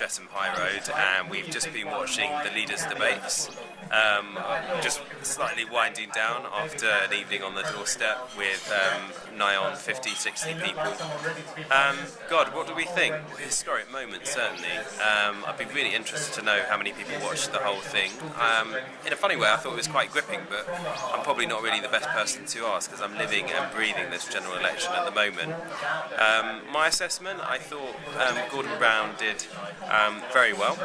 Chesham High Road, and we've just been watching the leaders' debates. Just slightly winding down after an evening on the doorstep with nigh on 50, 60 people. God, what do we think? Historic moment, certainly. I'd be really interested to know how many people watched the whole thing. In a funny way, I thought it was quite gripping, but I'm probably not really the best person to ask because I'm living and breathing this general election at the moment. My assessment, I thought Gordon Brown did very well.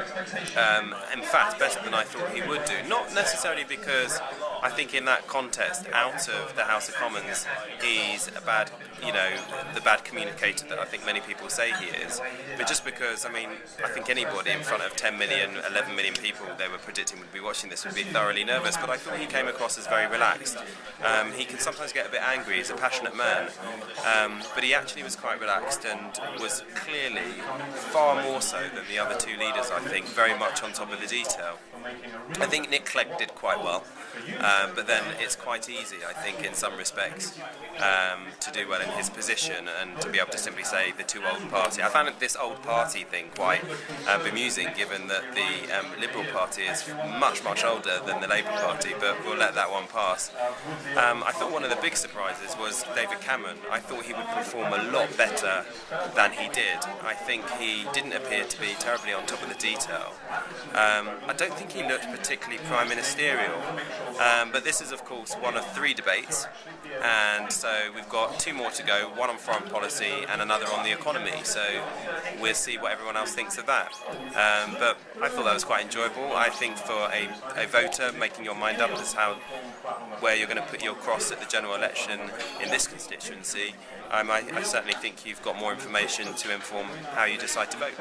In fact, better than I thought he would do. Not necessarily because I think in that context, out of the House of Commons, he's a bad, the bad communicator that I think many people say he is. But just because, I think anybody in front of 10 million, 11 million people they were predicting would be watching this would be thoroughly nervous. But I thought he came across as very relaxed. He can sometimes get a bit angry. He's a passionate man. But he actually was quite relaxed and was clearly, far more so than the other two leaders, I think, very much on top of the detail. I think Nick Clegg did quite well, but then it's quite easy, I think, in some respects, to do well in his position and to be able to simply say the two old party. I found this old party thing quite bemusing, given that the Liberal Party is much, much older than the Labour Party, but we'll let that one pass. I thought one of the big surprises was David Cameron. I thought he would perform a lot better than he did. I think he didn't appear to be terribly on top of the detail. I don't think he looked particularly prime ministerial, but this is of course one of 3 debates, and so we've got 2 more to go, one on foreign policy and another on the economy, so we'll see what everyone else thinks of that. But I thought that was quite enjoyable. I think for a voter, making your mind up as where you're going to put your cross at the general election in this constituency, I certainly think you've got more information to inform how you decide to vote.